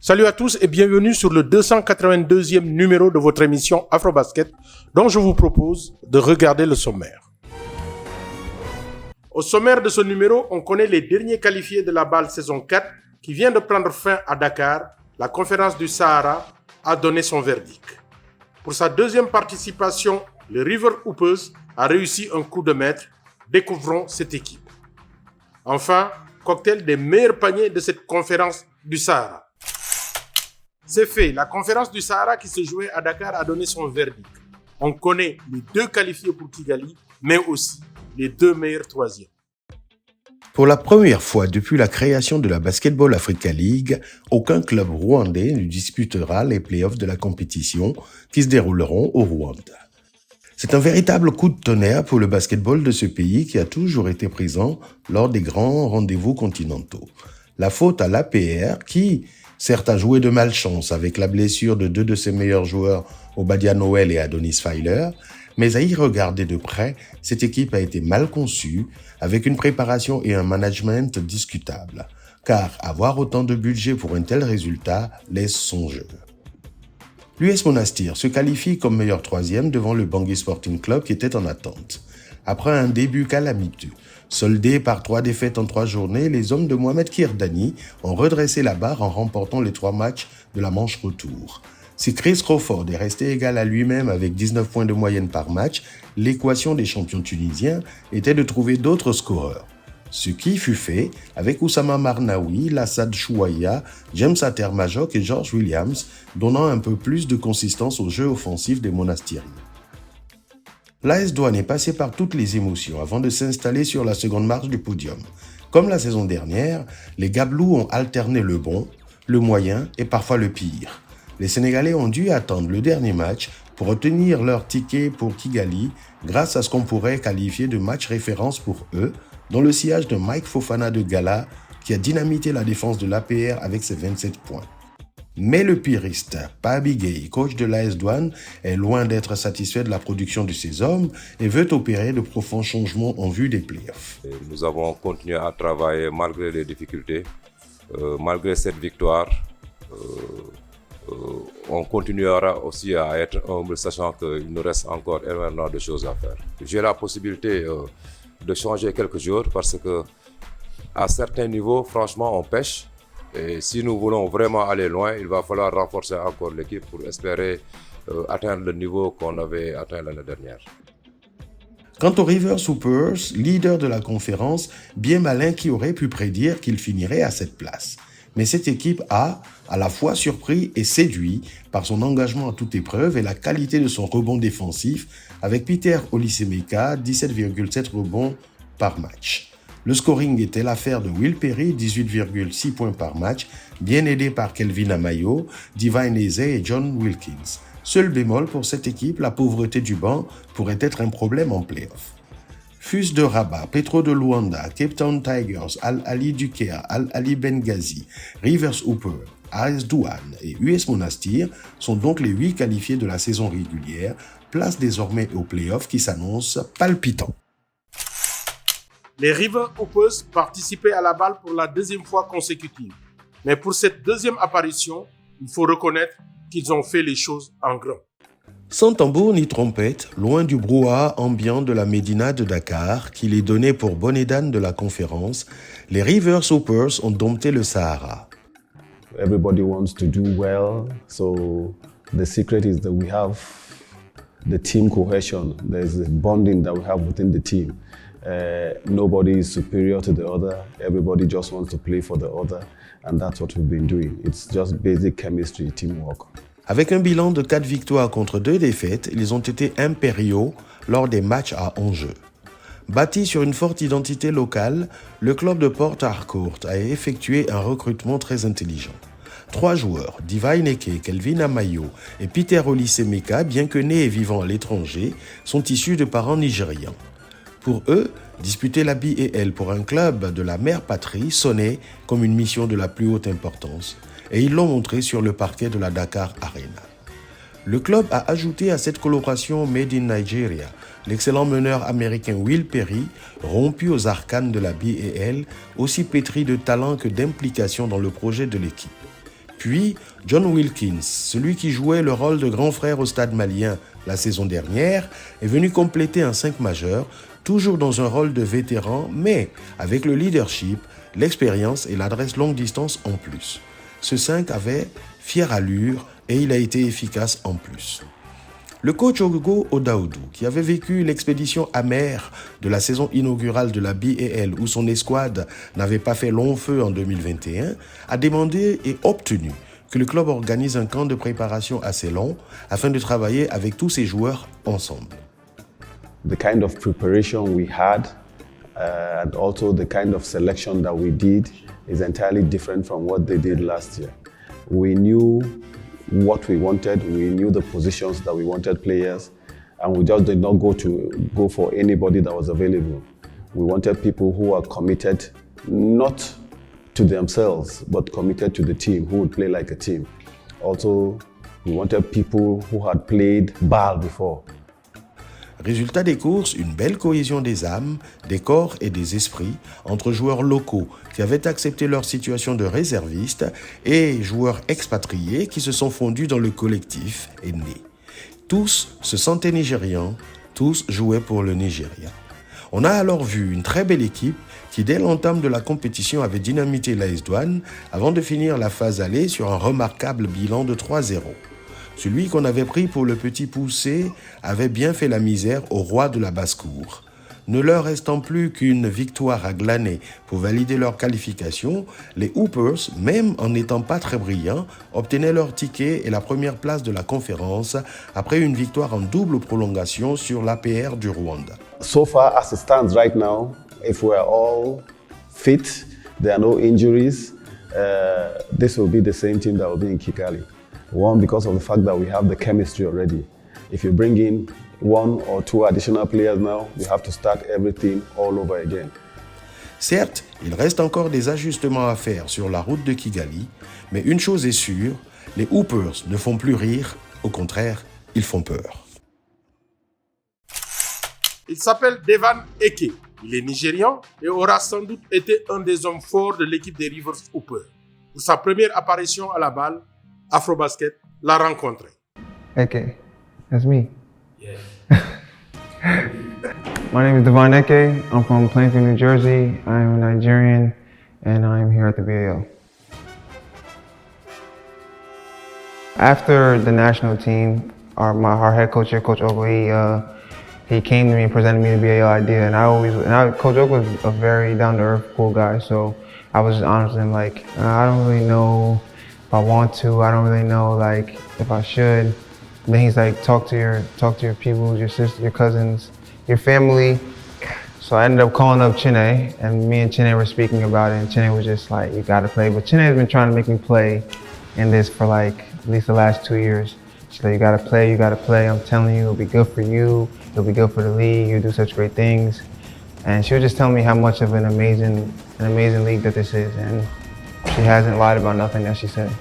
Salut à tous et bienvenue sur le 282e numéro de votre émission Afrobasket, dont je vous propose de regarder le sommaire. Au sommaire de ce numéro, on connaît les derniers qualifiés de la BAL saison 4 qui vient de prendre fin à Dakar. La conférence du Sahara a donné son verdict. Pour sa deuxième participation, le River Hoopers a réussi un coup de maître. Découvrons cette équipe. Enfin, cocktail des meilleurs paniers de cette conférence du Sahara. C'est fait, la conférence du Sahara qui se jouait à Dakar a donné son verdict. On connaît les deux qualifiés pour Kigali, mais aussi les deux meilleurs troisièmes. Pour la première fois depuis la création de la Basketball Africa League, aucun club rwandais ne disputera les playoffs de la compétition qui se dérouleront au Rwanda. C'est un véritable coup de tonnerre pour le basketball de ce pays qui a toujours été présent lors des grands rendez-vous continentaux. La faute à l'APR qui, certes, a joué de malchance avec la blessure de deux de ses meilleurs joueurs, Obadia Noel et Adonis Feiler, mais à y regarder de près, cette équipe a été mal conçue, avec une préparation et un management discutables, car avoir autant de budget pour un tel résultat laisse songeur. L'US Monastir se qualifie comme meilleur troisième devant le Bangui Sporting Club qui était en attente. Après un début calamiteux, soldé par 3 défaites en 3 journées, les hommes de Mohamed Kirdani ont redressé la barre en remportant les 3 matchs de la manche retour. Si Chris Crawford est resté égal à lui-même avec 19 points de moyenne par match, l'équation des champions tunisiens était de trouver d'autres scoreurs. Ce qui fut fait avec Oussama Marnaoui, Lassad Chouaïa, James Ater-Majok et George Williams, donnant un peu plus de consistance au jeu offensif des Monastiriens. L'AS Douanes est passé par toutes les émotions avant de s'installer sur la seconde marche du podium. Comme la saison dernière, les Gablous ont alterné le bon, le moyen et parfois le pire. Les Sénégalais ont dû attendre le dernier match pour obtenir leur ticket pour Kigali grâce à ce qu'on pourrait qualifier de match référence pour eux, dans le sillage de Mike Fofana de Gala qui a dynamité la défense de l'APR avec ses 27 points. Mais le puriste, Pabi Gueye, coach de l'AS Douanes, est loin d'être satisfait de la production de ses hommes et veut opérer de profonds changements en vue des playoffs. Nous avons continué à travailler malgré les difficultés, malgré cette victoire. On continuera aussi à être humble, sachant qu'il nous reste encore énormément de choses à faire. J'ai la possibilité de changer quelques jours parce que à certains niveaux, franchement, on pêche. Et si nous voulons vraiment aller loin, il va falloir renforcer encore l'équipe pour espérer atteindre le niveau qu'on avait atteint l'année dernière. Quant aux River Hoopers, leader de la conférence, bien malin qui aurait pu prédire qu'il finirait à cette place. Mais cette équipe a, à la fois surpris et séduit par son engagement à toute épreuve et la qualité de son rebond défensif, avec Peter Olisemeka, 17,7 rebonds par match. Le scoring était l'affaire de Will Perry, 18,6 points par match, bien aidé par Kelvin Amayo, Divine Eze et John Wilkins. Seul bémol pour cette équipe, la pauvreté du banc pourrait être un problème en play-off. FUS de Rabat, Petro de Luanda, Cape Town Tigers, Al-Ali du Caire, Al-Ali Benghazi, Rivers Hooper, AS Douanes et US Monastir sont donc les 8 qualifiés de la saison régulière, place désormais aux playoffs qui s'annoncent palpitants. Les River Hoopers participaient à la BAL pour la deuxième fois consécutive. Mais pour cette deuxième apparition, il faut reconnaître qu'ils ont fait les choses en grand. Sans tambour ni trompette, loin du brouhaha ambiant de la Médina de Dakar qui les donnait pour bonne et d'âne de la conférence, les Rivers Hoopers ont dompté le Sahara. Everybody wants to do well, so the secret is that we have the team cohesion. There's a bonding that we have within the team. Nobody is superior to the other. Everybody just wants to play for the other, and that's what we've been doing. It's just basic chemistry, teamwork. Avec un bilan de 4 victoires contre 2 défaites, ils ont été impériaux lors des matchs à enjeu. Bâti sur une forte identité locale, le club de Port Harcourt a effectué un recrutement très intelligent. 3 joueurs, Divine Eke, Kelvin Amayo et Peter Olisemeka, bien que nés et vivant à l'étranger, sont issus de parents nigérians. Pour eux, disputer la BAL pour un club de la mère patrie sonnait comme une mission de la plus haute importance, et ils l'ont montré sur le parquet de la Dakar Arena. Le club a ajouté à cette coloration Made in Nigeria l'excellent meneur américain Will Perry, rompu aux arcanes de la BAL, aussi pétri de talent que d'implication dans le projet de l'équipe. Puis, John Wilkins, celui qui jouait le rôle de grand frère au Stade malien la saison dernière, est venu compléter un 5 majeur, toujours dans un rôle de vétéran, mais avec le leadership, l'expérience et l'adresse longue distance en plus. Ce 5 avait fière allure et il a été efficace en plus. Le coach Ogo Odaoudou, qui avait vécu l'expédition amère de la saison inaugurale de la BAL où son escouade n'avait pas fait long feu en 2021, a demandé et obtenu que le club organise un camp de préparation assez long afin de travailler avec tous ses joueurs ensemble. The kind of preparation we had and also the kind of selection that we did is entirely different from what they did last year. We knew what we wanted, we knew the positions that we wanted players, and we just did not go for anybody that was available. We wanted people who are committed not to themselves, but committed to the team, who would play like a team. Also, we wanted people who had played BAL before. Résultat des courses, une belle cohésion des âmes, des corps et des esprits entre joueurs locaux qui avaient accepté leur situation de réservistes et joueurs expatriés qui se sont fondus dans le collectif est né. Tous se sentaient nigérians, tous jouaient pour le Nigeria. On a alors vu une très belle équipe qui, dès l'entame de la compétition, avait dynamité l'AS Douanes avant de finir la phase aller sur un remarquable bilan de 3-0. Celui qu'on avait pris pour le petit poussé avait bien fait la misère au roi de la basse-cour. Ne leur restant plus qu'une victoire à glaner pour valider leur qualification, les Hoopers, même en n'étant pas très brillants, obtenaient leur ticket et la première place de la conférence après une victoire en double prolongation sur l'APR du Rwanda. So far, as it stands right now, if we're all fit, there are no injuries, this will be the same team that will be in Kigali. One, because of the fact that we have the chemistry already. If you bring in 1 or 2 additional players now, you have to start everything all over again. Certes, il reste encore des ajustements à faire sur la route de Kigali, mais une chose est sûre, les Hoopers ne font plus rire, au contraire, ils font peur. Il s'appelle Devan Eke. Il est nigérian et aura sans doute été un des hommes forts de l'équipe des Rivers Hoopers. Pour sa première apparition à la balle, Afrobasket l'a rencontré. Eke, that's me. Yeah. My name is Devon Eke. I'm from Plainfield, New Jersey. I'm a Nigerian, and I'm here at the BAL. After the national team, our head coach here, Coach Ogo, he came to me and presented me the BAL idea, and Coach Ogo was a very down-to-earth, cool guy. So I was just honest with him, like, I don't really know if I want to. I don't really know, like, if I should. Then he's like, talk to your people, your sisters, your cousins, your family. So I ended up calling up Chine, and me and Chine were speaking about it, and Chine was just like, you gotta play. But Chine has been trying to make me play in this for like at least the last 2 years. She's like, you gotta play. I'm telling you, it'll be good for you. It'll be good for the league. You do such great things. And she was just telling me how much of an amazing league that this is, and she hasn't lied about nothing that she said.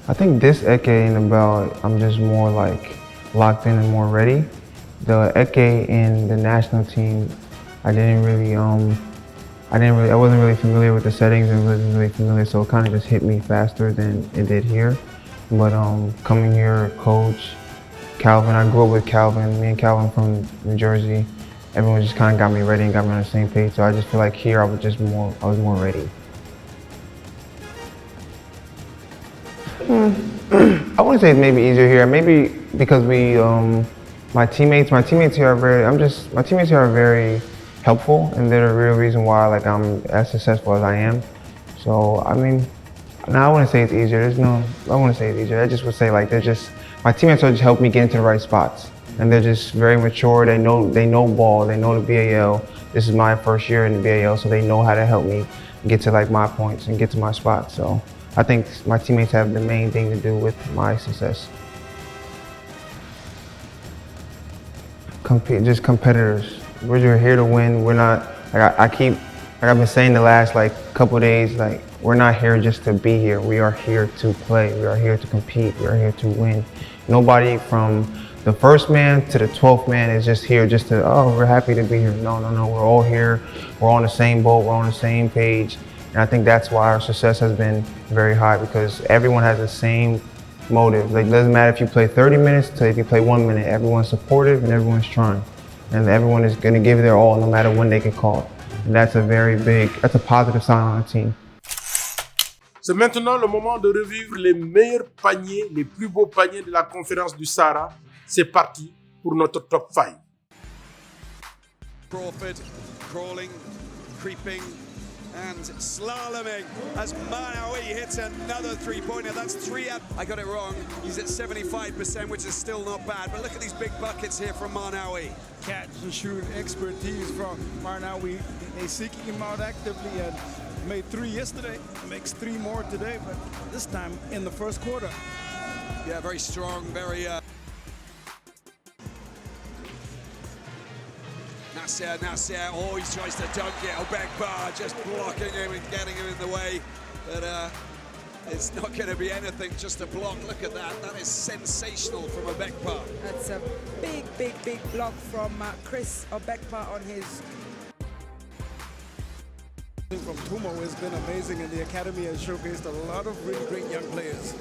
I think this Eke in the belt, I'm just more like locked in and more ready. The Eke in the national team, I wasn't really familiar with the settings and wasn't really familiar, so it kind of just hit me faster than it did here. But coming here, coach, Calvin, I grew up with Calvin, me and Calvin from New Jersey. Everyone just kind of got me ready and got me on the same page, so I just feel like here I was more ready. I wouldn't say it's maybe easier here. Maybe because my teammates here are very helpful, and they're the real reason why like I'm as successful as I am. So I mean, I wouldn't say it's easier. I wouldn't say it's easier. I just would say like my teammates are just helping me get into the right spots, and they're just very mature. They know ball. They know the BAL. This is my first year in the BAL, so they know how to help me get to like my points and get to my spots. So I think my teammates have the main thing to do with my success. Just competitors. We're here to win. We're not, like I've been saying the last like couple of days, like we're not here just to be here. We are here to play. We are here to compete. We are here to win. Nobody from the first man to the 12th man is just here just to, oh, we're happy to be here. No. We're all here. We're on the same boat. We're on the same page. And I think that's why our success has been very high, because everyone has the same motive. Like, it doesn't matter if you play 30 minutes to if you play 1 minute, everyone's supportive and everyone's trying. And everyone is going to give their all no matter when they get called. And that's a positive sign on a team. C'est maintenant le moment de revivre les meilleurs paniers, les plus beaux paniers de la conférence du Sahara. C'est parti pour notre top 5. Crawford crawling, creeping and slaloming as Manawi hits another three-pointer. That's 3 out. I got it wrong. He's at 75%, which is still not bad. But look at these big buckets here from Manawi. Catch and shoot expertise from Marnawi. They're seeking him out actively and made 3 yesterday, makes 3 more today, but this time in the first quarter. Yeah, very strong, very... Nasser, oh, he tries to dunk it. Obekba just blocking him and getting him in the way. But it's not going to be anything, just a block. Look at that. That is sensational from Obekba. That's a big block from Chris Obekba on his. From Tumo has been amazing, and the academy has showcased a lot of really great young players.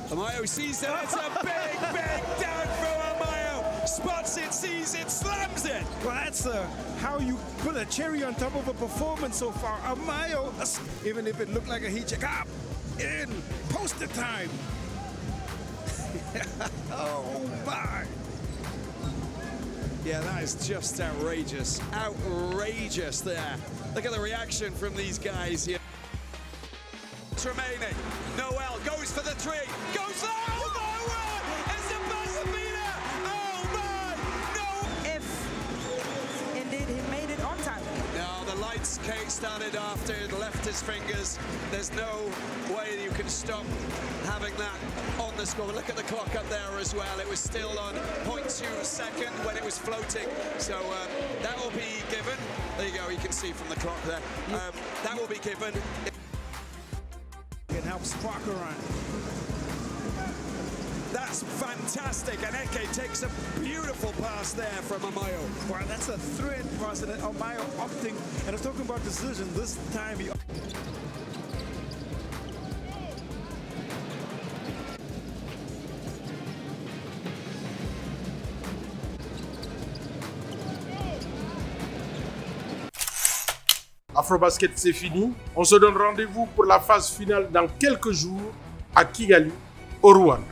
Amayo sees it. It's a big down from Amayo. Spots it, sees it, slams it. Well, that's how you put a cherry on top of a performance so far. Amayo, even if it looked like a heat check, up, in, poster time. Oh my. Yeah, that is just outrageous. Outrageous there. Look at the reaction from these guys here. It's remaining. Noel goes for the 3. Goes, oh my word! It's a buzzer beater! Oh my! No! If indeed he made it on time. Now the lights started after it left his fingers. There's no way you can stop having that on the score. Look at the clock up there as well. It was still on 0.2 second when it was floating. So that will be given. There you go, you can see from the clock there. That will be given. It helps Crocker run. That's fantastic. And Eke takes a beautiful pass there from Amayo. Wow, that's a threat pass. And Amayo opting. And I'm talking about decision. This time he. Afrobasket, c'est fini. On se donne rendez-vous pour la phase finale dans quelques jours à Kigali, au Rwanda.